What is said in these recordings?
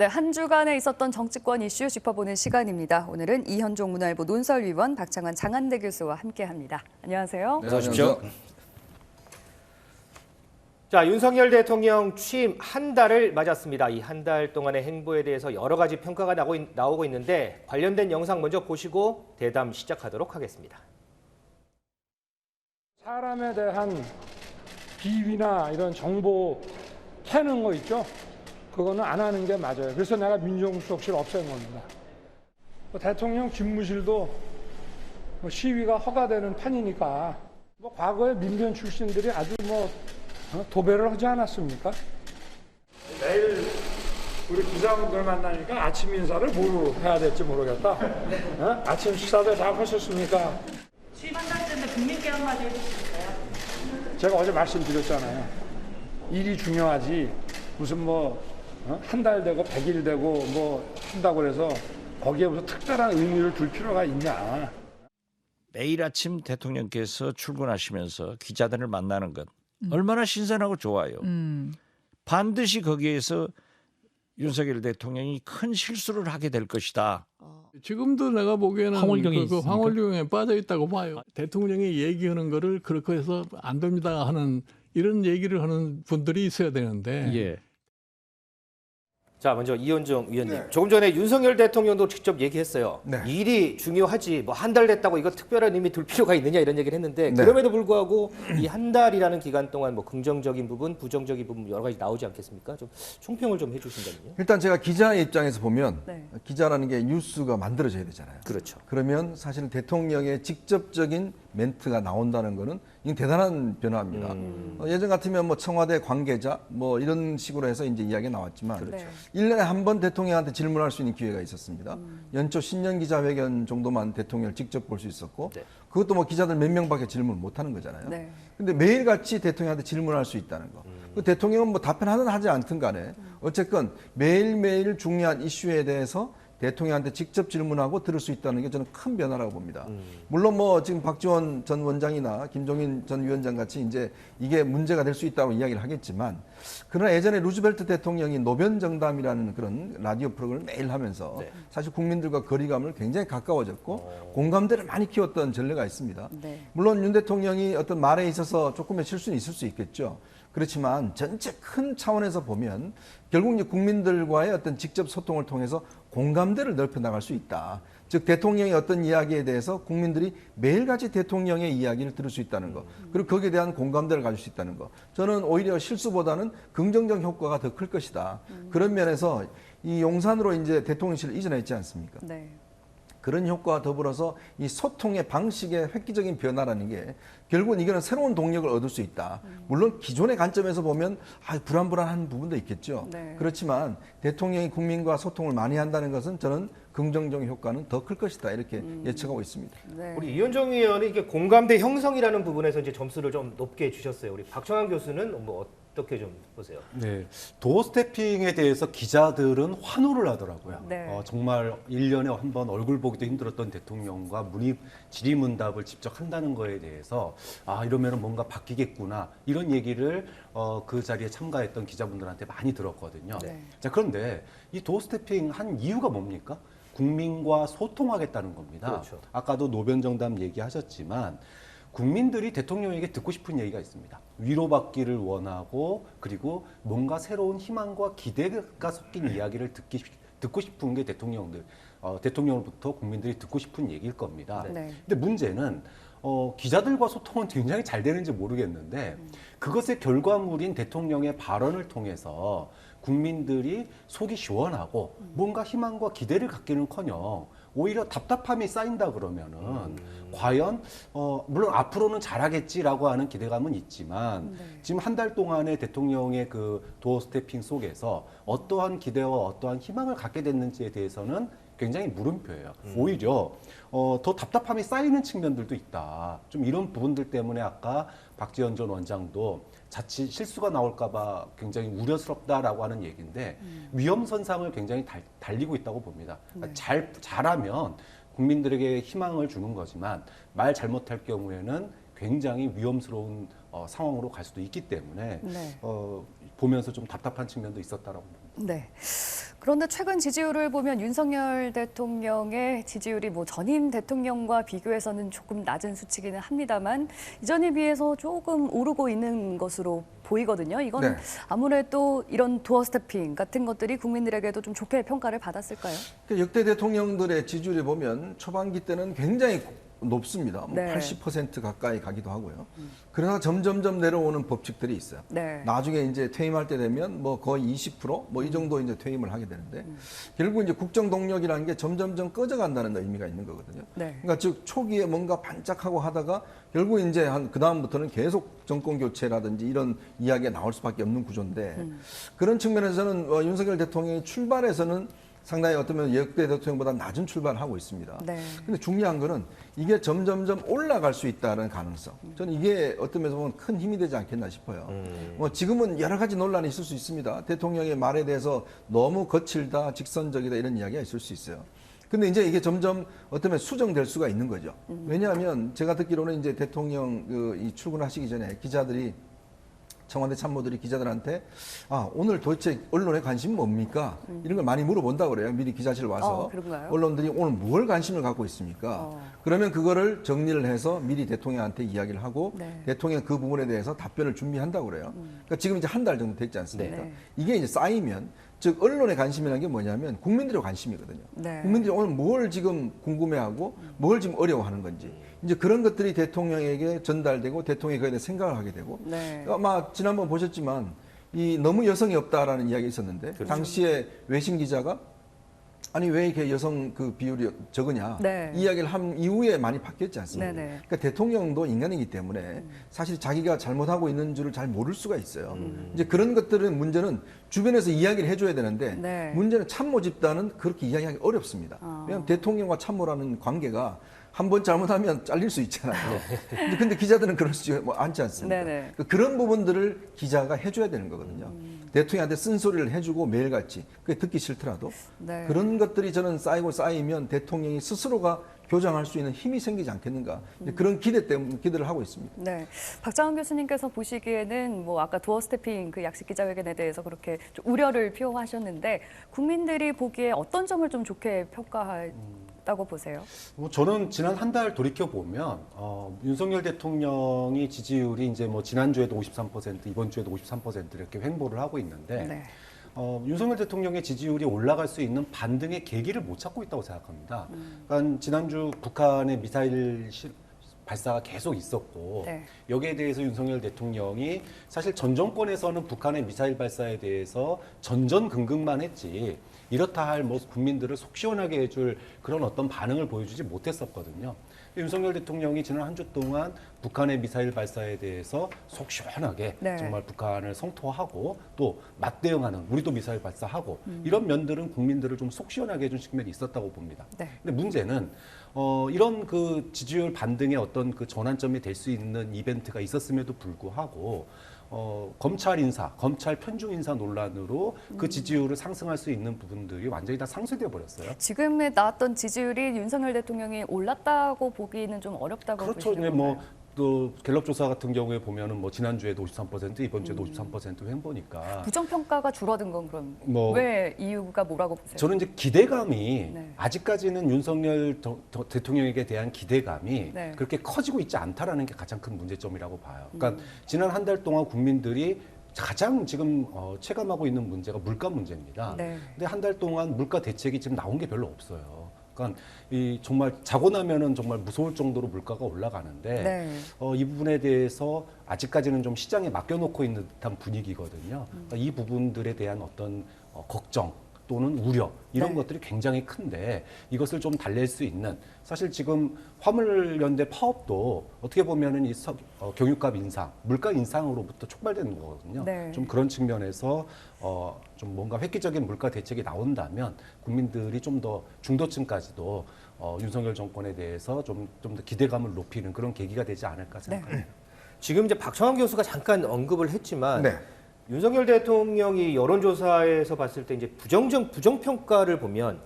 네, 한 주간에 있었던 정치권 이슈 짚어보는 시간입니다. 오늘은 이현종 문화일보 논설위원, 박창환 장한대 교수와 함께합니다. 안녕하세요. 네, 어서 오십시오. 자, 윤석열 대통령 취임 한 달을 맞았습니다. 이 한 달 동안의 행보에 대해서 여러 가지 평가가 나오고 있는데 관련된 영상 먼저 보시고 대담 시작하도록 하겠습니다. 사람에 대한 비위나 이런 정보 캐는 거 있죠? 그거는 안 하는 게 맞아요. 그래서 내가 민정수석실 없앤 겁니다. 대통령 집무실도 시위가 허가되는 판이니까 과거에 민변 출신들이 아주 도배를 하지 않았습니까? 내일 우리 기자분들 만나니까 아침 인사를 뭐로 해야 될지 모르겠다. 아침 식사도 잘 하셨습니까? 취임 한 달째인데 국민께 한마디 해주실까요? 제가 어제 말씀드렸잖아요. 일이 중요하지 무슨 한 달 되고 100일 되고 한다고 해서 거기에 무슨 특별한 의미를 둘 필요가 있냐. 매일 아침 대통령께서 출근하시면서 기자들을 만나는 것 얼마나 신선하고 좋아요. 반드시 거기에서 윤석열 대통령이 큰 실수를 하게 될 것이다. 지금도 내가 보기에는 황홀경에 빠져 있다고 봐요. 대통령이 얘기하는 거를 그렇게 해서 안 됩니다 하는 이런 얘기를 하는 분들이 있어야 되는데 예. 자, 먼저 이현종 위원님. 조금 전에 윤석열 대통령도 직접 얘기했어요. 일이 중요하지 한 달 됐다고 이거 특별한 의미 둘 필요가 있느냐 이런 얘기를 했는데 그럼에도 불구하고 이 한 달이라는 기간 동안 긍정적인 부분, 부정적인 부분 여러 가지 나오지 않겠습니까? 좀 총평을 좀 해주신다면요. 일단 제가 기자의 입장에서 보면 기자라는 게 뉴스가 만들어져야 되잖아요. 그렇죠. 그러면 사실 대통령의 직접적인 멘트가 나온다는 거는 이건 대단한 변화입니다. 예전 같으면 청와대 관계자 이런 식으로 해서 이제 이야기가 나왔지만 그렇죠. 1년에 한 번 대통령한테 질문할 수 있는 기회가 있었습니다. 연초 신년 기자회견 정도만 대통령을 직접 볼 수 있었고 그것도 기자들 몇 명밖에 질문을 못 하는 거잖아요. 근데 매일같이 대통령한테 질문할 수 있다는 거. 그 대통령은 답변하든 하지 않든 간에 어쨌건 매일매일 중요한 이슈에 대해서 대통령한테 직접 질문하고 들을 수 있다는 게 저는 큰 변화라고 봅니다. 물론 지금 박지원 전 원장이나 김종인 전 위원장 같이 이제 이게 문제가 될 수 있다고 이야기를 하겠지만 그러나 예전에 루즈벨트 대통령이 노변정담이라는 그런 라디오 프로그램을 매일 하면서 사실 국민들과 거리감을 굉장히 가까워졌고 공감대를 많이 키웠던 전례가 있습니다. 물론 윤 대통령이 어떤 말에 있어서 조금의 실수는 있을 수 있겠죠. 그렇지만 전체 큰 차원에서 보면 결국 이제 국민들과의 어떤 직접 소통을 통해서 공감대를 넓혀 나갈 수 있다. 즉 대통령의 어떤 이야기에 대해서 국민들이 매일같이 대통령의 이야기를 들을 수 있다는 거. 그리고 거기에 대한 공감대를 가질 수 있다는 거. 저는 오히려 실수보다는 긍정적 효과가 더 클 것이다. 그런 면에서 이 용산으로 이제 대통령실을 이전했지 않습니까? 그런 효과와 더불어서 이 소통의 방식의 획기적인 변화라는 게 결국은 이거는 새로운 동력을 얻을 수 있다. 물론 기존의 관점에서 보면 불안불안한 부분도 있겠죠. 그렇지만 대통령이 국민과 소통을 많이 한다는 것은 저는 긍정적 효과는 더 클 것이다. 이렇게 예측하고 있습니다. 우리 이현종 의원이 이게 공감대 형성이라는 부분에서 이제 점수를 좀 높게 주셨어요. 우리 박창환 교수는 어떻게 좀 보세요? 네, 도어 스태핑에 대해서 기자들은 환호를 하더라고요. 정말 1년에 한 번 얼굴 보기도 힘들었던 대통령과 질의응답을 직접 한다는 거에 대해서 이러면 뭔가 바뀌겠구나 이런 얘기를 그 자리에 참가했던 기자분들한테 많이 들었거든요. 자, 그런데 이 도어 스태핑 한 이유가 뭡니까? 국민과 소통하겠다는 겁니다. 그렇죠. 아까도 노변정담 얘기하셨지만 국민들이 대통령에게 듣고 싶은 얘기가 있습니다. 위로받기를 원하고 그리고 뭔가 새로운 희망과 기대가 섞인 이야기를 듣고 싶은 게 대통령으로부터 국민들이 듣고 싶은 얘기일 겁니다. 근데 문제는 기자들과 소통은 굉장히 잘 되는지 모르겠는데 그것의 결과물인 대통령의 발언을 통해서 국민들이 속이 시원하고 뭔가 희망과 기대를 갖기는커녕 오히려 답답함이 쌓인다 그러면은 과연 물론 앞으로는 잘하겠지라고 하는 기대감은 있지만 지금 한 달 동안의 대통령의 그 도어 스태핑 속에서 어떠한 기대와 어떠한 희망을 갖게 됐는지에 대해서는 굉장히 물음표예요. 오히려 더 답답함이 쌓이는 측면들도 있다. 좀 이런 부분들 때문에 아까 박지원 전 원장도 자칫 실수가 나올까 봐 굉장히 우려스럽다라고 하는 얘기인데 위험선상을 굉장히 달리고 있다고 봅니다. 잘하면 국민들에게 희망을 주는 거지만 말 잘못할 경우에는 굉장히 위험스러운 상황으로 갈 수도 있기 때문에 보면서 좀 답답한 측면도 있었다라고 봅니다. 네. 그런데 최근 지지율을 보면 윤석열 대통령의 지지율이 뭐 전임 대통령과 비교해서는 조금 낮은 수치기는 합니다만 이전에 비해서 조금 오르고 있는 것으로 보이거든요. 이건 네. 아무래도 이런 도어 스태핑 같은 것들이 국민들에게도 좀 좋게 평가를 받았을까요? 역대 대통령들의 지지율을 보면 초반기 때는 굉장히 높습니다. 뭐 네. 80% 가까이 가기도 하고요. 그러나 점점점 내려오는 법칙들이 있어요. 네. 나중에 이제 퇴임할 때 되면 뭐 거의 20% 뭐 이 정도 이제 퇴임을 하게 되는데 결국 이제 국정 동력이라는 게 점점점 꺼져간다는 의미가 있는 거거든요. 네. 그러니까 즉 초기에 뭔가 반짝하고 하다가 결국 이제 한 그 다음부터는 계속 정권 교체라든지 이런 이야기가 나올 수밖에 없는 구조인데 그런 측면에서는 윤석열 대통령이 출발에서는 상당히 어쩌면 역대 대통령보다 낮은 출발을 하고 있습니다. 네. 근데 중요한 거는 이게 점점점 올라갈 수 있다는 가능성. 저는 이게 어떤 면에서 보면 큰 힘이 되지 않겠나 싶어요. 뭐 지금은 여러 가지 논란이 있을 수 있습니다. 대통령의 말에 대해서 너무 거칠다, 직선적이다 이런 이야기가 있을 수 있어요. 근데 이제 이게 점점 어떤 면에 수정될 수가 있는 거죠. 왜냐하면 제가 듣기로는 이제 대통령 이 출근하시기 전에 기자들이 청와대 참모들이 기자들한테 오늘 도대체 언론의 관심이 뭡니까? 이런 걸 많이 물어본다고 그래요. 미리 기자실 와서. 그런가요? 언론들이 오늘 뭘 관심을 갖고 있습니까? 그러면 그거를 정리를 해서 미리 대통령한테 이야기를 하고 네. 대통령 그 부분에 대해서 답변을 준비한다고 그래요. 그러니까 지금 이제 한 달 정도 됐지 않습니까? 네. 이게 이제 쌓이면 즉 언론의 관심이라는 게 뭐냐면 국민들의 관심이거든요. 네. 국민들이 오늘 뭘 지금 궁금해하고 뭘 지금 어려워하는 건지 이제 그런 것들이 대통령에게 전달되고 대통령이 그에 대해 생각을 하게 되고 네. 아마 지난번 보셨지만 이 너무 여성이 없다라는 이야기 있었는데 그렇죠. 당시에 외신 기자가 아니 왜 이렇게 여성 그 비율이 적으냐 네. 이 이야기를 한 이후에 많이 바뀌었지 않습니까? 네네. 그러니까 대통령도 인간이기 때문에 사실 자기가 잘못하고 있는 줄을 잘 모를 수가 있어요. 이제 그런 것들은 문제는 주변에서 이야기를 해줘야 되는데 네. 문제는 참모 집단은 그렇게 이야기하기 어렵습니다. 왜냐하면 대통령과 참모라는 관계가 한 번 잘못하면 잘릴 수 있잖아요. 근데 기자들은 그럴 수 않지 않습니까? 네네. 그러니까 그런 부분들을 기자가 해줘야 되는 거거든요. 대통령한테 쓴소리를 해주고 매일같이 그게 듣기 싫더라도 네. 그런 것들이 저는 쌓이고 쌓이면 대통령이 스스로가 교장할 수 있는 힘이 생기지 않겠는가 이제 그런 기대 때문에 기대를 하고 있습니다. 네, 박장원 교수님께서 보시기에는 뭐 아까 도어 스태핑 그 약식 기자회견에 대해서 그렇게 좀 우려를 표하셨는데 국민들이 보기에 어떤 점을 좀 좋게 평가했다고 보세요? 뭐 저는 지난 한 달 돌이켜 보면 윤석열 대통령이 지지율이 이제 뭐 지난주에도 53% 이번 주에도 53% 이렇게 횡보를 하고 있는데. 네. 윤석열 대통령의 지지율이 올라갈 수 있는 반등의 계기를 못 찾고 있다고 생각합니다. 그러니까 지난주 북한의 미사일 발사가 계속 있었고 네. 여기에 대해서 윤석열 대통령이 사실 전 정권에서는 북한의 미사일 발사에 대해서 전전긍긍만 했지 이렇다 할 뭐 국민들을 속 시원하게 해줄 그런 어떤 반응을 보여주지 못했었거든요. 윤석열 대통령이 지난 한 주 동안 북한의 미사일 발사에 대해서 속 시원하게 네. 정말 북한을 성토하고 또 맞대응하는 우리도 미사일 발사하고 이런 면들은 국민들을 좀 속 시원하게 해준 측면이 있었다고 봅니다. 네. 근데 문제는 이런 그 지지율 반등의 어떤 그 전환점이 될 수 있는 이벤트가 있었음에도 불구하고 검찰 인사, 검찰 편중 인사 논란으로 그 지지율을 상승할 수 있는 부분들이 완전히 다 상쇄되어 버렸어요. 지금에 나왔던 지지율이 윤석열 대통령이 올랐다고 보기는 좀 어렵다고 그렇죠. 보시는 뭐 건가요? 또 갤럽 조사 같은 경우에 보면은 뭐 지난주에도 53%, 이번 주에도 53% 횡보니까 부정평가가 줄어든 건 그럼 뭐 왜 이유가 뭐라고 보세요? 저는 이제 기대감이 네. 아직까지는 윤석열 대통령에게 대한 기대감이 네. 그렇게 커지고 있지 않다라는 게 가장 큰 문제점이라고 봐요. 그러니까 지난 한 달 동안 국민들이 가장 지금 체감하고 있는 문제가 물가 문제입니다. 네. 근데 한 달 동안 물가 대책이 지금 나온 게 별로 없어요. 그러니까 이 정말 자고 나면은 정말 무서울 정도로 물가가 올라가는데 네. 이 부분에 대해서 아직까지는 좀 시장에 맡겨놓고 있는 듯한 분위기거든요. 그러니까 이 부분들에 대한 어떤 걱정 또는 우려 이런 네. 것들이 굉장히 큰데 이것을 좀 달랠 수 있는 사실 지금 화물연대 파업도 어떻게 보면은 이 경유값 인상, 물가 인상으로부터 촉발되는 거거든요. 네. 좀 그런 측면에서 좀 뭔가 획기적인 물가 대책이 나온다면 국민들이 좀 더 중도층까지도 윤석열 정권에 대해서 좀 더 기대감을 높이는 그런 계기가 되지 않을까 생각합니다. 네. 지금 이제 박정환 교수가 잠깐 언급을 했지만 네. 윤석열 대통령이 여론조사에서 봤을 때 이제 부정평가를 보면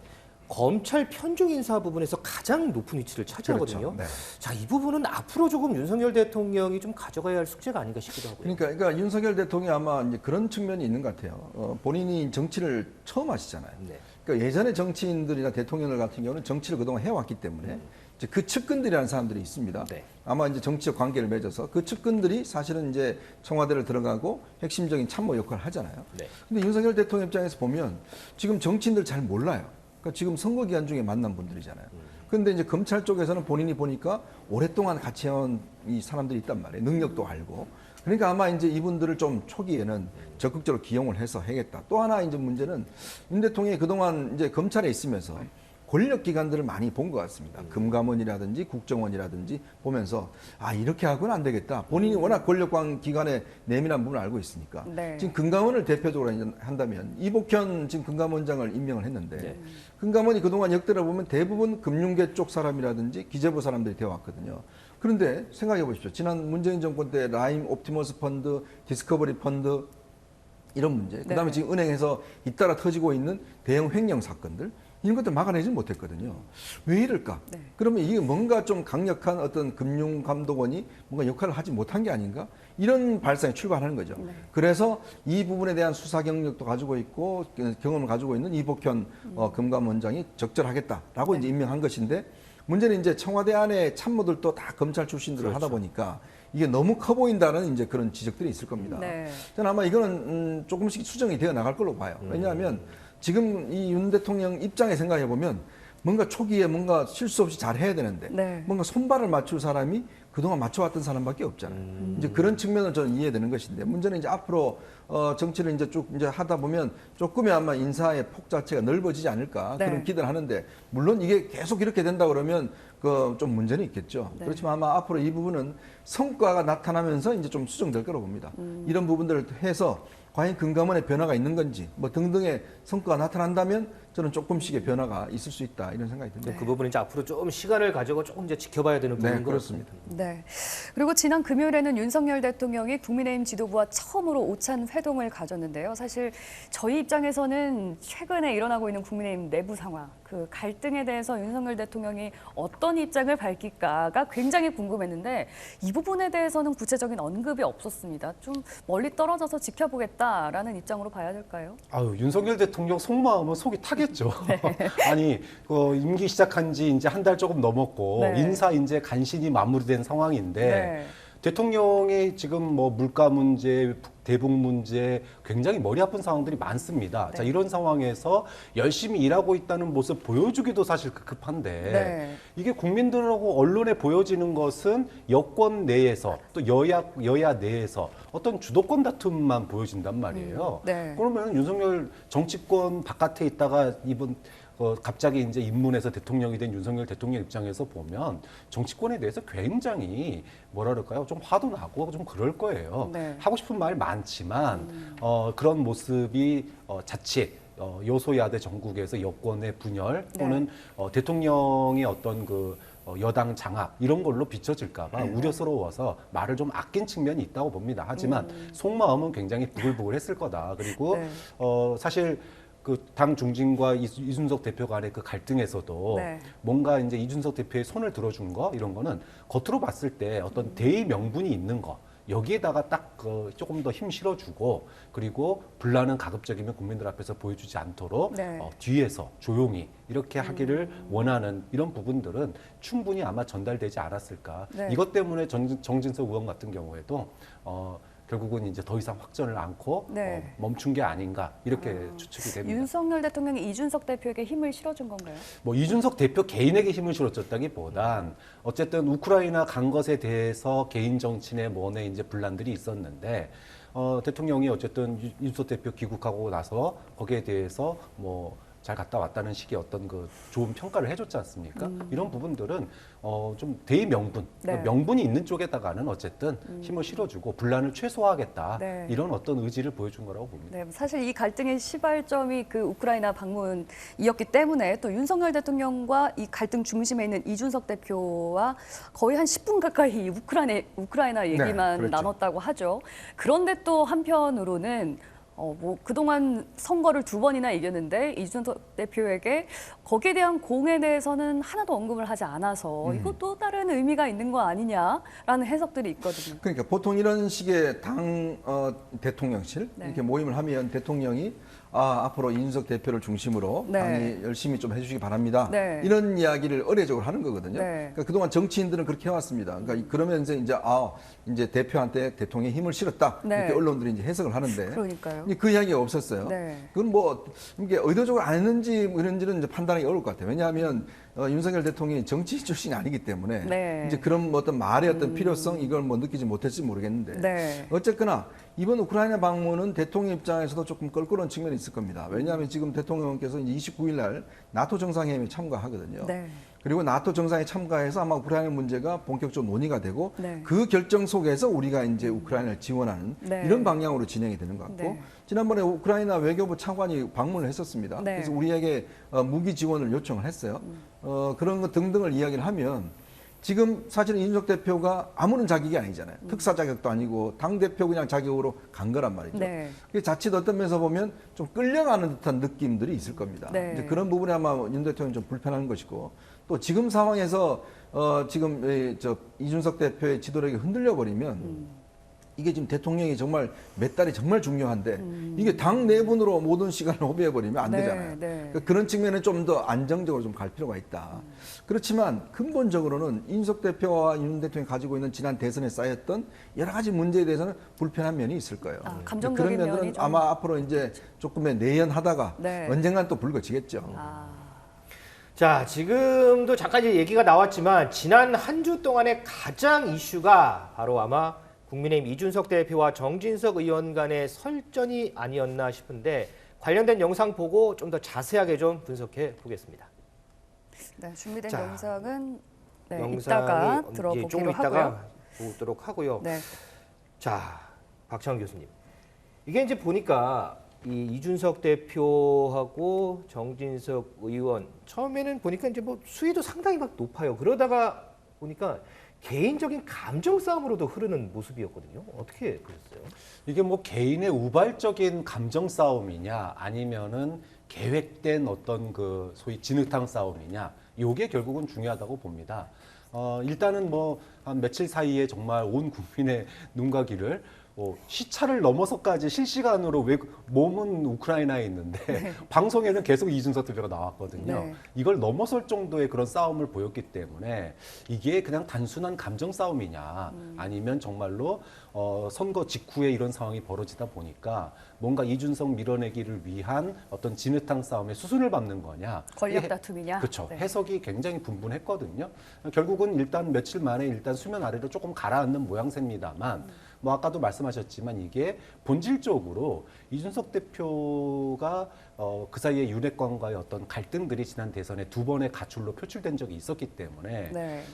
검찰 편중 인사 부분에서 가장 높은 위치를 차지하거든요. 그렇죠. 네. 자, 이 부분은 앞으로 조금 윤석열 대통령이 좀 가져가야 할 숙제가 아닌가 싶기도 하고요. 그러니까 윤석열 대통령이 아마 이제 그런 측면이 있는 것 같아요. 본인이 정치를 처음 하시잖아요. 네. 그러니까 예전에 정치인들이나 대통령들 같은 경우는 정치를 그동안 해왔기 때문에 이제 그 측근들이라는 사람들이 있습니다. 네. 아마 이제 정치적 관계를 맺어서 그 측근들이 사실은 이제 청와대를 들어가고 핵심적인 참모 역할을 하잖아요. 네. 근데 윤석열 대통령 입장에서 보면 지금 정치인들 잘 몰라요. 그러니까 지금 선거 기간 중에 만난 분들이잖아요. 그런데 이제 검찰 쪽에서는 본인이 보니까 오랫동안 같이 해온 이 사람들이 있단 말이에요. 능력도 알고. 그러니까 아마 이제 이분들을 좀 초기에는 적극적으로 기용을 해서 해야겠다. 또 하나 이제 문제는 윤 대통령이 그동안 이제 검찰에 있으면서 권력 기관들을 많이 본 것 같습니다. 금감원이라든지 국정원이라든지 보면서 아 이렇게 하고는 안 되겠다. 본인이 워낙 권력 기관의 내밀한 부분을 알고 있으니까 네. 지금 금감원을 대표적으로 한다면 이복현 지금 금감원장을 임명을 했는데 금감원이 그동안 역대를 보면 대부분 금융계 쪽 사람이라든지 기재부 사람들이 되어 왔거든요. 그런데 생각해 보십시오. 지난 문재인 정권 때 라임 옵티머스 펀드, 디스커버리 펀드 이런 문제, 그다음에 지금 은행에서 잇따라 터지고 있는 대형 횡령 사건들 이런 것들 막아내지 못했거든요. 왜 이럴까? 그러면 이게 뭔가 좀 강력한 어떤 금융감독원이 뭔가 역할을 하지 못한 게 아닌가? 이런 발상에 출발하는 거죠. 그래서 이 부분에 대한 수사 경력도 가지고 있고 경험을 가지고 있는 이복현 금감원장이 적절하겠다라고 이제 임명한 것인데 문제는 이제 청와대 안에 참모들도 다 검찰 출신들을 그렇죠. 하다 보니까 이게 너무 커 보인다는 이제 그런 지적들이 있을 겁니다. 네. 저는 아마 이거는 조금씩 수정이 되어 나갈 걸로 봐요. 왜냐하면 지금 이 윤 대통령 입장에 생각해 보면 뭔가 초기에 뭔가 실수 없이 잘 해야 되는데 뭔가 손발을 맞출 사람이 그동안 맞춰왔던 사람밖에 없잖아요. 이제 그런 측면을 저는 이해되는 것인데 문제는 이제 앞으로 정치를 이제 쭉 이제 하다 보면 조금의 아마 인사의 폭 자체가 넓어지지 않을까 그런 기대를 하는데 물론 이게 계속 이렇게 된다 그러면 그 좀 문제는 있겠죠. 그렇지만 아마 앞으로 이 부분은 성과가 나타나면서 이제 좀 수정될 거라고 봅니다. 이런 부분들을 해서 과연 금감원의 변화가 있는 건지 뭐 등등의 성과가 나타난다면 저는 조금씩의 변화가 있을 수 있다 이런 생각이 듭니다. 그 부분은 이제 앞으로 좀 시간을 가지고 조금 이제 지켜봐야 되는 부분인 것 그렇습니다. 네. 그리고 지난 금요일에는 윤석열 대통령이 국민의힘 지도부와 처음으로 오찬 회동을 가졌는데요. 사실 저희 입장에서는 최근에 일어나고 있는 국민의힘 내부 상황, 그 갈등에 대해서 윤석열 대통령이 어떤 입장을 밝힐까가 굉장히 궁금했는데 이 부분에 대해서는 구체적인 언급이 없었습니다. 좀 멀리 떨어져서 지켜보겠다라는 입장으로 봐야 될까요? 아유, 윤석열 대통령 속마음은 속이 타겠죠. 아니, 임기 시작한 지 이제 한 달 조금 넘었고 인사 이제 간신히 마무리된 상황인데 대통령의 지금 뭐 물가 문제, 대북 문제 굉장히 머리 아픈 상황들이 많습니다. 자, 이런 상황에서 열심히 일하고 있다는 모습 보여주기도 사실 급한데 이게 국민들하고 언론에 보여지는 것은 여권 내에서 또 여야 내에서 어떤 주도권 다툼만 보여진단 말이에요. 그러면 윤석열 정치권 바깥에 있다가 이번 갑자기 이제 입문해서 대통령이 된 윤석열 대통령 입장에서 보면 정치권에 대해서 굉장히 뭐라 그럴까요? 좀 화도 나고 좀 그럴 거예요. 하고 싶은 말 많지만 그런 모습이 자칫 여소야대 전국에서 여권의 분열 또는 대통령의 어떤 그 여당 장악 이런 걸로 비춰질까봐 우려스러워서 말을 좀 아낀 측면이 있다고 봅니다. 하지만 속마음은 굉장히 부글부글했을 거다. 그리고 사실 그 당 중진과 이준석 대표 간의 그 갈등에서도 뭔가 이제 이준석 대표의 손을 들어준 거 이런 거는 겉으로 봤을 때 어떤 대의 명분이 있는 거 여기에다가 딱 조금 더 힘 실어주고 그리고 분란은 가급적이면 국민들 앞에서 보여주지 않도록 뒤에서 조용히 이렇게 하기를 원하는 이런 부분들은 충분히 아마 전달되지 않았을까. 이것 때문에 정진석 의원 같은 경우에도 결국은 이제 더 이상 확전을 않고 멈춘 게 아닌가 이렇게 추측이 됩니다. 윤석열 대통령이 이준석 대표에게 힘을 실어준 건가요? 뭐 이준석 대표 개인에게 힘을 실어줬다기보단 어쨌든 우크라이나 간 것에 대해서 개인 정치내 뭐내 이제 분란들이 있었는데 대통령이 어쨌든 이준석 대표 귀국하고 나서 거기에 대해서 뭐 잘 갔다 왔다는 식의 어떤 그 좋은 평가를 해줬지 않습니까? 이런 부분들은 좀 대의 명분, 명분이 있는 쪽에다가는 어쨌든 힘을 실어주고 분란을 최소화하겠다 이런 어떤 의지를 보여준 거라고 봅니다. 사실 이 갈등의 시발점이 그 우크라이나 방문이었기 때문에 또 윤석열 대통령과 이 갈등 중심에 있는 이준석 대표와 거의 한 10분 가까이 우크라이나 얘기만 나눴다고 하죠. 그런데 또 한편으로는 뭐 그동안 선거를 2번이나 이겼는데 이준석 대표에게 거기에 대한 공에 대해서는 하나도 언급을 하지 않아서 이것도 다른 의미가 있는 거 아니냐라는 해석들이 있거든요. 그러니까 보통 이런 식의 당 대통령실 네. 이렇게 모임을 하면 대통령이 앞으로 이준석 대표를 중심으로 네. 당이 열심히 좀 해주시기 바랍니다. 네. 이런 이야기를 의례적으로 하는 거거든요. 네. 그러니까 그동안 정치인들은 그렇게 해왔습니다. 그러니까 그러면서 이제 대표한테 대통령의 힘을 실었다 네. 이렇게 언론들이 이제 해석을 하는데 그러니까요. 그 이야기가 없었어요. 네. 그건 뭐 이게 의도적으로 안 했는지 뭐 이런지는 이제 판단하기 어려울 것 같아요. 왜냐하면 윤석열 대통령이 정치 출신이 아니기 때문에 네. 이제 그런 뭐 어떤 말의 어떤 필요성 이걸 뭐 느끼지 못했을지 모르겠는데 네. 어쨌거나 이번 우크라이나 방문은 대통령 입장에서도 조금 껄끄러운 측면이 있을 겁니다. 왜냐하면 지금 대통령께서 이제 29일 날 나토 정상회의에 참가하거든요. 네. 그리고 나토 정상에 참가해서 아마 우크라이나 문제가 본격적으로 논의가 되고 네. 그 결정 속에서 우리가 이제 우크라이나를 지원하는 네. 이런 방향으로 진행이 되는 것 같고 네. 지난번에 우크라이나 외교부 차관이 방문을 했었습니다. 네. 그래서 우리에게 무기 지원을 요청을 했어요. 그런 것 등등을 이야기를 하면 지금 사실은 이준석 대표가 아무런 자격이 아니잖아요. 특사 자격도 아니고 당대표 그냥 자격으로 간 거란 말이죠. 네. 그게 자칫 어떤 면에서 보면 좀 끌려가는 듯한 느낌들이 있을 겁니다. 네. 이제 그런 부분에 아마 윤 대통령이 좀 불편한 것이고 또 지금 상황에서 지금 이준석 대표의 지도력이 흔들려 버리면 이게 지금 대통령이 정말 몇 달이 정말 중요한데 이게 당 내분으로 모든 시간을 허비해 버리면 안 네, 되잖아요. 네. 그러니까 그런 측면에 좀 더 안정적으로 좀 갈 필요가 있다. 그렇지만 근본적으로는 이준석 대표와 윤 대통령이 가지고 있는 지난 대선에 쌓였던 여러 가지 문제에 대해서는 불편한 면이 있을 거예요. 감정적인 그런 면들은 면이 좀... 아마 앞으로 이제 조금의 내연하다가 네. 언젠간 또 불거지겠죠. 자, 지금도 잠깐 얘기가 나왔지만 지난 한 주 동안의 가장 이슈가 바로 아마 국민의힘 이준석 대표와 정진석 의원 간의 설전이 아니었나 싶은데 관련된 영상 보고 좀 더 자세하게 좀 분석해 보겠습니다. 네, 준비된 자, 영상은 영상이 이따가 조금 들어보기로 이따가 하고요. 보도록 하고요. 네. 자, 박창원 교수님. 이게 이제 보니까 이 이준석 대표하고 정진석 의원 처음에는 보니까 이제 뭐 수위도 상당히 막 높아요. 그러다가 보니까 개인적인 감정 싸움으로도 흐르는 모습이었거든요. 어떻게 그랬어요? 이게 뭐 개인의 우발적인 감정 싸움이냐 아니면은 계획된 어떤 그 소위 진흙탕 싸움이냐 요게 결국은 중요하다고 봅니다. 일단은 뭐 한 며칠 사이에 정말 온 국민의 눈과 귀를 시차를 넘어서까지 실시간으로 몸은 우크라이나에 있는데 방송에는 계속 이준석 대표가 나왔거든요. 네. 이걸 넘어설 정도의 그런 싸움을 보였기 때문에 이게 그냥 단순한 감정 싸움이냐 아니면 정말로 선거 직후에 이런 상황이 벌어지다 보니까 뭔가 이준석 밀어내기를 위한 어떤 진흙탕 싸움의 수순을 밟는 거냐. 권력 다툼이냐. 그렇죠. 네. 해석이 굉장히 분분했거든요. 결국은 일단 며칠 만에 일단 수면 아래로 조금 가라앉는 모양새입니다만 뭐 아까도 말씀하셨지만 이게 본질적으로 이준석 대표가 그 사이에 윤핵관과의 어떤 갈등들이 지난 대선에 2번의 가출로 표출된 적이 있었기 때문에 네.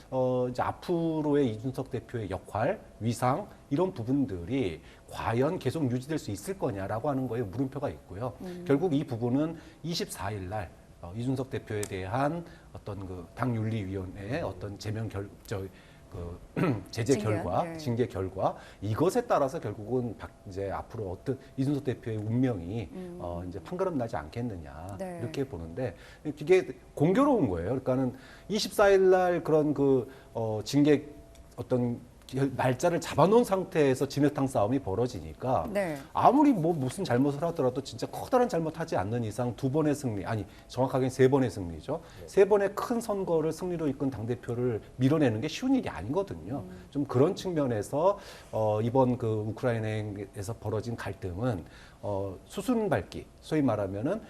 이제 앞으로의 이준석 대표의 역할, 위상 이런 부분들이 과연 계속 유지될 수 있을 거냐라고 하는 거에 물음표가 있고요. 결국 이 부분은 24일 날 이준석 대표에 대한 어떤 그 당윤리위원회의 어떤 제재 결과, 네. 징계 결과 이것에 따라서 결국은 이제 앞으로 어떤 이준석 대표의 운명이 이제 판가름 나지 않겠느냐 네. 이렇게 보는데 이게 공교로운 거예요. 그러니까는 24일 날 그런 징계 어떤 날짜를 잡아놓은 상태에서 진흙탕 싸움이 벌어지니까 네. 아무리 뭐 무슨 잘못을 하더라도 진짜 커다란 잘못하지 않는 이상 2번의 승리, 아니 정확하게는 3번의 승리죠. 3번의 큰 선거를 승리로 이끈 당대표를 밀어내는 게 쉬운 일이 아니거든요. 좀 그런 측면에서 이번 그 우크라이나에서 벌어진 갈등은 수순 밟기, 소위 말하면은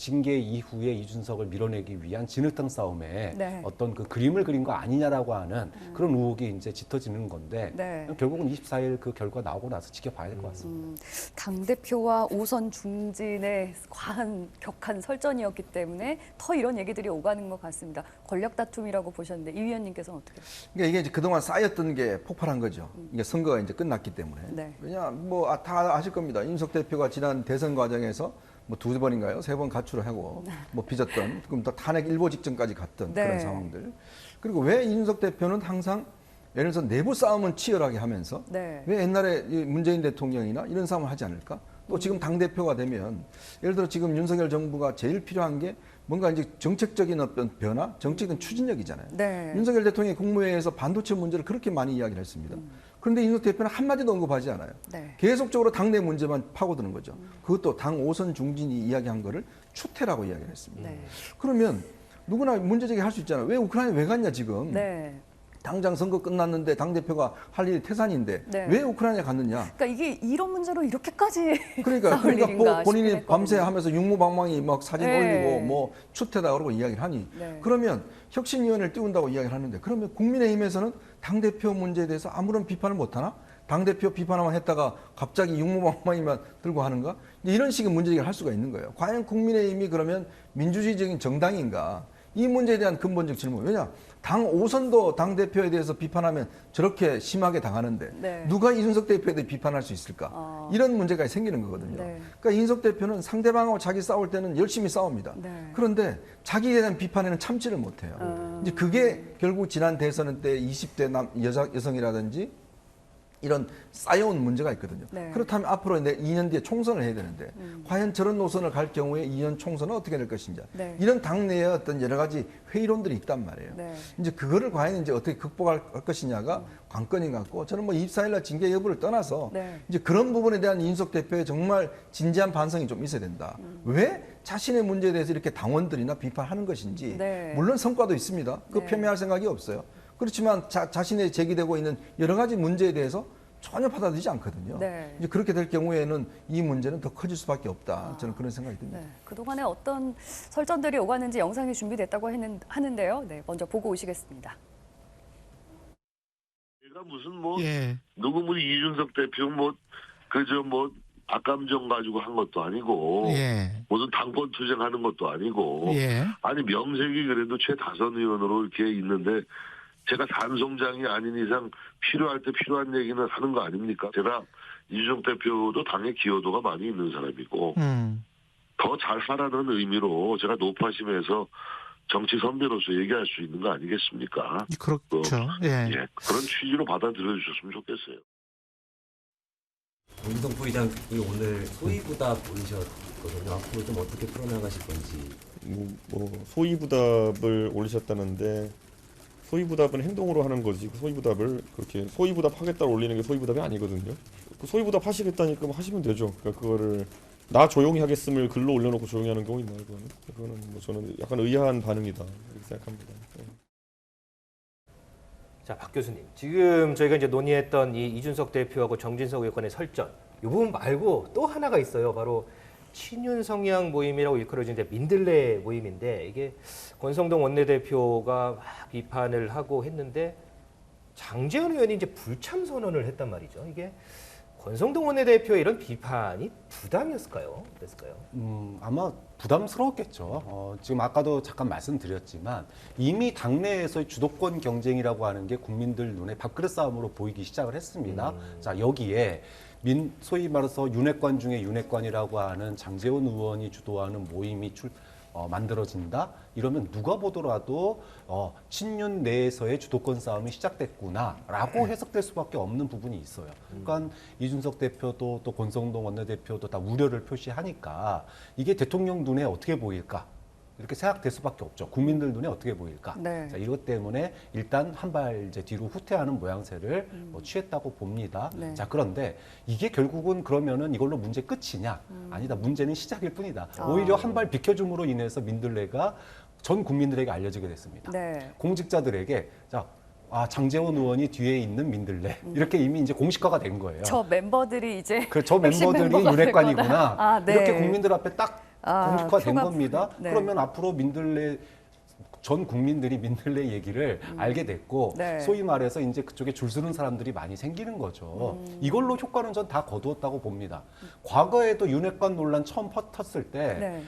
징계 이후에 이준석을 밀어내기 위한 진흙탕 싸움에 네. 어떤 그 그림을 그린 거 아니냐라고 하는 그런 의혹이 이제 짙어지는 건데 네. 결국은 24일 그 결과 나오고 나서 지켜봐야 될 것 같습니다. 당대표와 오선 중진의 과한 격한 설전이었기 때문에 더 이런 얘기들이 오가는 것 같습니다. 권력 다툼이라고 보셨는데 이 위원님께서는 어떻게 보십니까? 그러니까 이게 이제 그동안 쌓였던 게 폭발한 거죠. 이게 선거가 이제 끝났기 때문에. 네. 왜냐, 뭐 다 아실 겁니다. 이준석 대표가 지난 대선 과정에서 뭐 2번인가요? 3번 가출을 하고 뭐 빚었던, 그럼 또 탄핵 일보 직전까지 갔던 네. 그런 상황들. 그리고 왜 이준석 대표는 항상 예를 들어서 내부 싸움은 치열하게 하면서 네. 왜 옛날에 문재인 대통령이나 이런 싸움을 하지 않을까? 또 지금 당대표가 되면 예를 들어 지금 윤석열 정부가 제일 필요한 게 뭔가 이제 정책적인 어떤 변화, 정책적인 추진력이잖아요. 네. 윤석열 대통령이 국무회의에서 반도체 문제를 그렇게 많이 이야기를 했습니다. 그런데 이준석 대표는 한마디도 언급하지 않아요. 네. 계속적으로 당내 문제만 파고드는 거죠. 그것도 당 5선 중진이 이야기한 거를 추태라고 이야기를 했습니다. 네. 그러면 누구나 문제 제기할 수 있잖아요. 왜 우크라이나 왜 갔냐 지금. 네. 당장 선거 끝났는데 당대표가 할 일이 태산인데 네. 왜 우크라이나에 갔느냐. 그러니까 이게 이런 문제로 이렇게까지 그러니까 싸울 일인가 본인이 싶긴 밤새 했거든요. 하면서 육무방망이 막 사진 네. 올리고 뭐 추태다 그러고 이야기를 하니 네. 그러면 혁신위원회를 띄운다고 이야기를 하는데 그러면 국민의힘에서는 당대표 문제에 대해서 아무런 비판을 못하나? 당대표 비판만 했다가 갑자기 육무방망이만 들고 하는가? 이런 식의 문제 제기를 할 수가 있는 거예요. 과연 국민의힘이 그러면 민주주의적인 정당인가? 이 문제에 대한 근본적 질문. 왜냐? 당 5선도 당대표에 대해서 비판하면 저렇게 심하게 당하는데 네. 누가 이준석 대표에 대해 비판할 수 있을까? 이런 문제가 생기는 거거든요. 네. 그러니까 이준석 대표는 상대방하고 자기 싸울 때는 열심히 싸웁니다. 네. 그런데 자기에 대한 비판에는 참지를 못해요. 이제 그게 결국 지난 대선 때 20대 여성이라든지 이런 쌓여온 문제가 있거든요. 네. 그렇다면 앞으로 2년 뒤에 총선을 해야 되는데 과연 저런 노선을 갈 경우에 2년 총선은 어떻게 될 것인지 네. 이런 당내에 어떤 여러 가지 회의론들이 있단 말이에요. 네. 이제 그거를 과연 이제 어떻게 극복할 것이냐가 관건인 것 같고 저는 뭐 24일날 징계 여부를 떠나서 네. 이제 그런 부분에 대한 이준석 대표의 정말 진지한 반성이 좀 있어야 된다. 왜 자신의 문제에 대해서 이렇게 당원들이나 비판하는 것인지 네. 물론 성과도 있습니다. 그 네. 폄훼할 생각이 없어요. 그렇지만 자신의 제기되고 있는 여러 가지 문제에 대해서 전혀 받아들이지 않거든요. 네. 이제 그렇게 될 경우에는 이 문제는 더 커질 수밖에 없다. 저는 그런 생각이 듭니다. 네. 그동안에 어떤 설전들이 오갔는지 영상이 준비됐다고 하는데요. 네, 먼저 보고 오시겠습니다. 제가 무슨 누구 뭐 이준석 대표 악감정 가지고 한 것도 아니고 무슨 당권 투쟁하는 것도 아니고 아니 명색이 그래도 최다선 의원으로 이렇게 있는데 제가 단송장이 아닌 이상 필요할 때 필요한 얘기는 하는 거 아닙니까? 제가 이준석 대표도 당의 기여도가 많이 있는 사람이고 더 잘 살아는 의미로 제가 노파심에서 정치 선배로서 얘기할 수 있는 거 아니겠습니까? 그렇죠. 그런 취지로 받아들여 주셨으면 좋겠어요. 윤석 부의장이 오늘 소위부답 올리셨거든요. 앞으로 좀 어떻게 풀어나가실 건지. 소위부답을 올리셨다는데 소위부답은 행동으로 하는 거지 소위부답을 그렇게 소위부답 하겠다고 올리는 게 소위부답이 아니거든요. 그 소위부답 하시겠다니까 뭐 하시면 되죠. 그러니까 그거를 나 조용히 하겠음을 글로 올려놓고 조용히 하는 경우 있나요? 그거는 뭐 저는 약간 의아한 반응이다 이렇게 생각합니다. 자, 박 교수님. 지금 저희가 이제 논의했던 이 이준석 대표하고 정진석 의원의 설전, 이 부분 말고 또 하나가 있어요. 바로 친윤 성향 모임이라고 일컬어진 이제 민들레 모임인데 이게 권성동 원내대표가 막 비판을 하고 했는데 장제원 의원이 이제 불참 선언을 했단 말이죠. 이게 권성동 원내대표의 이런 비판이 부담이었을까요? 어땠을까요? 아마 부담스러웠겠죠. 지금 아까도 잠깐 말씀드렸지만 이미 당내에서의 주도권 경쟁이라고 하는 게 국민들 눈에 밥그릇 싸움으로 보이기 시작을 했습니다. 자, 여기에 소위 말해서 윤핵관 중에 윤핵관이라고 하는 장제원 의원이 주도하는 모임이 만들어진다? 이러면 누가 보더라도 친윤 내에서의 주도권 싸움이 시작됐구나라고 해석될 수밖에 없는 부분이 있어요. 그러니까 이준석 대표도 또 권성동 원내대표도 다 우려를 표시하니까 이게 대통령 눈에 어떻게 보일까? 이렇게 생각될 수밖에 없죠. 국민들 눈에 어떻게 보일까? 네. 자, 이것 때문에 일단 한 발 이제 뒤로 후퇴하는 모양새를 취했다고 봅니다. 네. 자, 그런데 이게 결국은 그러면은 이걸로 문제 끝이냐? 아니다. 문제는 시작일 뿐이다. 오히려 한 발 비켜줌으로 인해서 민들레가 전 국민들에게 알려지게 됐습니다. 네. 공직자들에게 장제원 의원이 뒤에 있는 민들레 이렇게 이미 이제 공식화가 된 거예요. 저 멤버들이 이제 저 멤버들이 윤핵관이구나. 네. 이렇게 국민들 앞에 딱 공식화된 표가 겁니다. 네. 그러면 앞으로 전 국민들이 민들레 얘기를 알게 됐고 네. 소위 말해서 이제 그쪽에 줄 서는 사람들이 많이 생기는 거죠. 이걸로 효과는 전 다 거두었다고 봅니다. 과거에도 윤핵관 논란 처음 터졌을 때 네.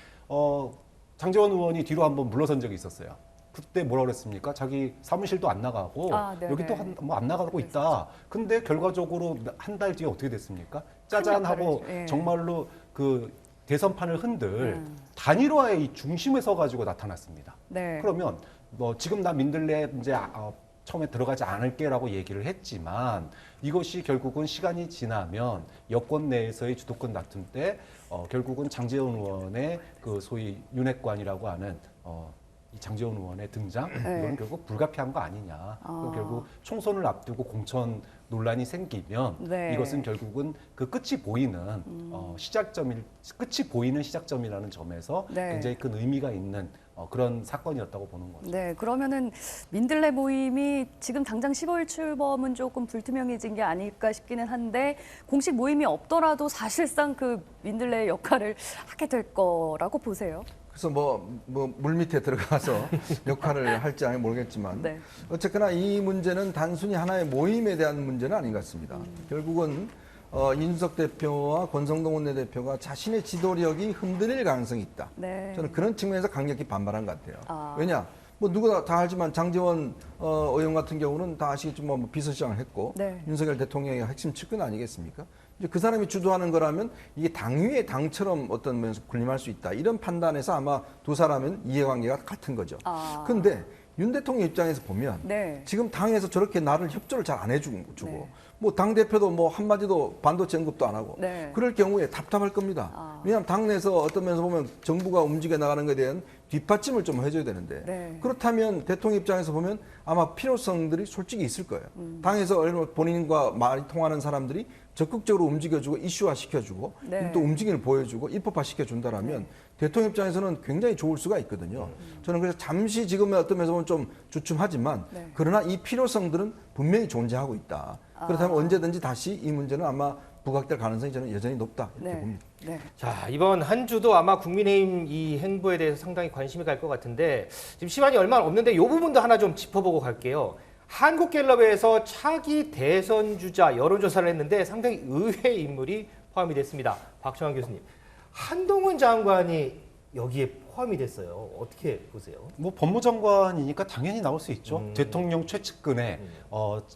장제원 의원이 뒤로 한번 물러선 적이 있었어요. 그때 뭐라 그랬습니까? 자기 사무실도 안 나가고 여기 또 안 나가고 있다. 근데 결과적으로 한 달 뒤에 어떻게 됐습니까? 짜잔 하고 정말로 그 대선판을 흔들 단일화의 이 중심에 서 가지고 나타났습니다. 네. 그러면 지금 나 민들레 이제 처음에 들어가지 않을게라고 얘기를 했지만 이것이 결국은 시간이 지나면 여권 내에서의 주도권 다툼 때 결국은 장제원 의원의 그 소위 윤핵관이라고 하는 이 장제원 의원의 등장 이건 결국 불가피한 거 아니냐. 그럼 결국 총선을 앞두고 공천 논란이 생기면 이것은 결국은 그 끝이 보이는 끝이 보이는 시작점이라는 점에서 굉장히 큰 의미가 있는 그런 사건이었다고 보는 거죠. 네, 그러면은 민들레 모임이 지금 당장 15일 출범은 조금 불투명해진 게 아닐까 싶기는 한데 공식 모임이 없더라도 사실상 그 민들레의 역할을 하게 될 거라고 보세요. 그래서 물 밑에 들어가서 역할을 할지 아니 모르겠지만 어쨌거나 이 문제는 단순히 하나의 모임에 대한 문제는 아닌 것 같습니다. 결국은 이준석 대표와 권성동 원내대표가 자신의 지도력이 흔들릴 가능성이 있다. 저는 그런 측면에서 강력히 반발한 것 같아요. 왜냐? 누구나 다 알지만 장제원 의원 같은 경우는 다 아시겠지만 비서실장을 했고 윤석열 대통령의 핵심 측근 아니겠습니까? 이제 그 사람이 주도하는 거라면 이게 당위의 당처럼 어떤 면에서 군림할 수 있다. 이런 판단에서 아마 두 사람은 이해관계가 같은 거죠. 그런데 윤 대통령 입장에서 보면 지금 당에서 저렇게 나를 협조를 잘 안 해주고 당대표도 한마디도 반도체 언급도 안 하고 그럴 경우에 답답할 겁니다. 왜냐하면 당내에서 어떤 면에서 보면 정부가 움직여 나가는 것에 대한 뒷받침을 좀 해줘야 되는데 그렇다면 대통령 입장에서 보면 아마 필요성들이 솔직히 있을 거예요. 당에서 본인과 말이 통하는 사람들이 적극적으로 움직여주고 이슈화 시켜주고 또 움직임을 보여주고 입법화 시켜준다라면 대통령 입장에서는 굉장히 좋을 수가 있거든요. 저는 그래서 잠시 지금의 어떤 면에서 보면 좀 주춤하지만 그러나 이 필요성들은 분명히 존재하고 있다. 그렇다면 언제든지 다시 이 문제는 아마 부각될 가능성이 저는 여전히 높다 이렇게 봅니다. 자, 이번 한 주도 아마 국민의힘 이 행보에 대해서 상당히 관심이 갈 것 같은데 지금 시간이 얼마 없는데 이 부분도 하나 좀 짚어보고 갈게요. 한국갤럽에서 차기 대선 주자 여론조사를 했는데 상당히 의외의 인물이 포함이 됐습니다. 박정환 교수님, 한동훈 장관이 여기에 포함이 됐어요. 어떻게 보세요? 법무장관이니까 당연히 나올 수 있죠. 대통령 최측근에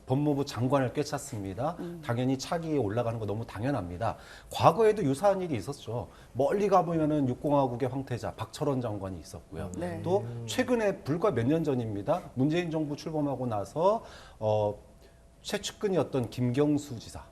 법무부 장관을 꿰찼습니다. 당연히 차기에 올라가는 거 너무 당연합니다. 과거에도 유사한 일이 있었죠. 멀리 가보면은 육공화국의 황태자 박철원 장관이 있었고요. 또 최근에 불과 몇 년 전입니다. 문재인 정부 출범하고 나서 최측근이었던 김경수 지사.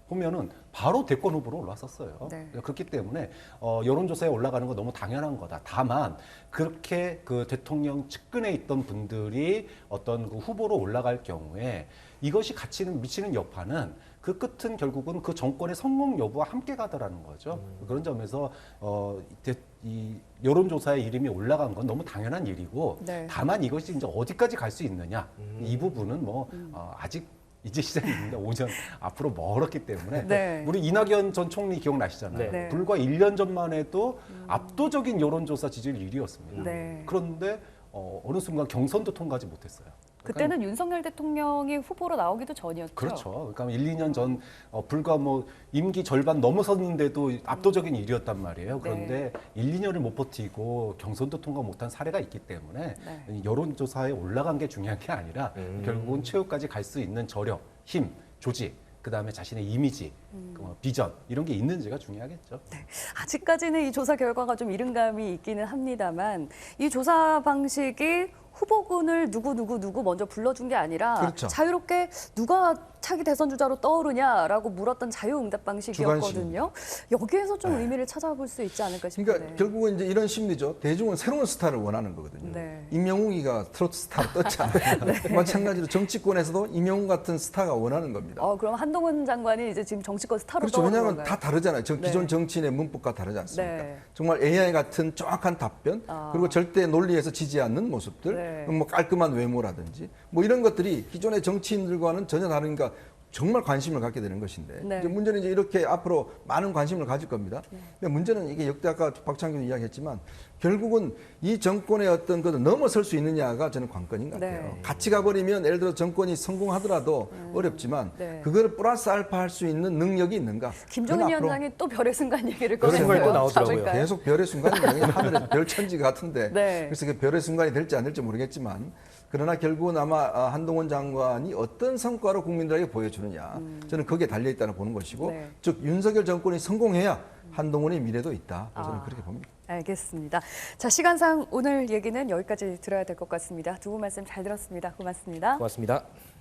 보면은 바로 대권 후보로 올랐었어요. 그렇기 때문에 여론조사에 올라가는 거 너무 당연한 거다. 다만 그렇게 그 대통령 측근에 있던 분들이 어떤 그 후보로 올라갈 경우에 이것이 미치는 여파는 그 끝은 결국은 그 정권의 성공 여부와 함께 가더라는 거죠. 그런 점에서 이 여론조사에 이름이 올라간 건 너무 당연한 일이고 다만 이것이 이제 어디까지 갈 수 있느냐 이 부분은 아직 이제 시작입니다. 5년 앞으로 멀었기 때문에 우리 이낙연 전 총리 기억나시잖아요. 불과 1년 전만 해도 압도적인 여론조사 지지율 1위였습니다. 그런데 어느 순간 경선도 통과하지 못했어요. 그때는 윤석열 대통령이 후보로 나오기도 전이었죠. 그렇죠. 그러니까 1, 2년 전 불과 임기 절반 넘어섰는데도 압도적인 일이었단 말이에요. 그런데 1, 2년을 못 버티고 경선도 통과 못한 사례가 있기 때문에 여론조사에 올라간 게 중요한 게 아니라 결국은 최후까지 갈 수 있는 저력, 힘, 조직, 그다음에 자신의 이미지, 비전 이런 게 있는지가 중요하겠죠. 아직까지는 이 조사 결과가 좀 이른감이 있기는 합니다만 이 조사 방식이 후보군을 누구 먼저 불러준 게 아니라 자유롭게 누가 차기 대선 주자로 떠오르냐라고 물었던 자유응답 방식이었거든요. 여기에서 좀 의미를 찾아볼 수 있지 않을까 싶은데. 그러니까 결국은 이제 이런 심리죠. 대중은 새로운 스타를 원하는 거거든요. 임영웅이가 트로트 스타로 떴잖아요. 마찬가지로 정치권에서도 임영웅 같은 스타가 원하는 겁니다. 그럼 한동훈 장관이 이제 지금 정치권 스타로 떠오르는 왜냐하면 건가요? 다 다르잖아요. 기존 정치인의 문법과 다르지 않습니까? 정말 AI 같은 정확한 답변, 그리고 절대 논리에서 지지 않는 모습들, 깔끔한 외모라든지 이런 것들이 기존의 정치인들과는 전혀 다르니까 정말 관심을 갖게 되는 것인데 이제 문제는 이제 이렇게 앞으로 많은 관심을 가질 겁니다. 근데 문제는 이게 역대 아까 박창균 이야기했지만 결국은 이 정권의 어떤 것을 넘어설 수 있느냐가 저는 관건인 것 같아요. 같이 가버리면 예를 들어 정권이 성공하더라도 어렵지만 그걸 플러스 알파 할 수 있는 능력이 있는가? 김종인 위원장이 또 별의 순간 얘기를 별의 순간이 또 나오더라고요. 계속 별의 순간이 하늘의 별천지 같은데 그래서 그 별의 순간이 될지 안 될지 모르겠지만 그러나 결국은 아마 한동훈 장관이 어떤 성과로 국민들에게 보여주느냐 저는 거기에 달려있다고 보는 것이고 즉 윤석열 정권이 성공해야 한동훈의 미래도 있다. 저는 그렇게 봅니다. 알겠습니다. 자, 시간상 오늘 얘기는 여기까지 들어야 될 것 같습니다. 두 분 말씀 잘 들었습니다. 고맙습니다. 고맙습니다.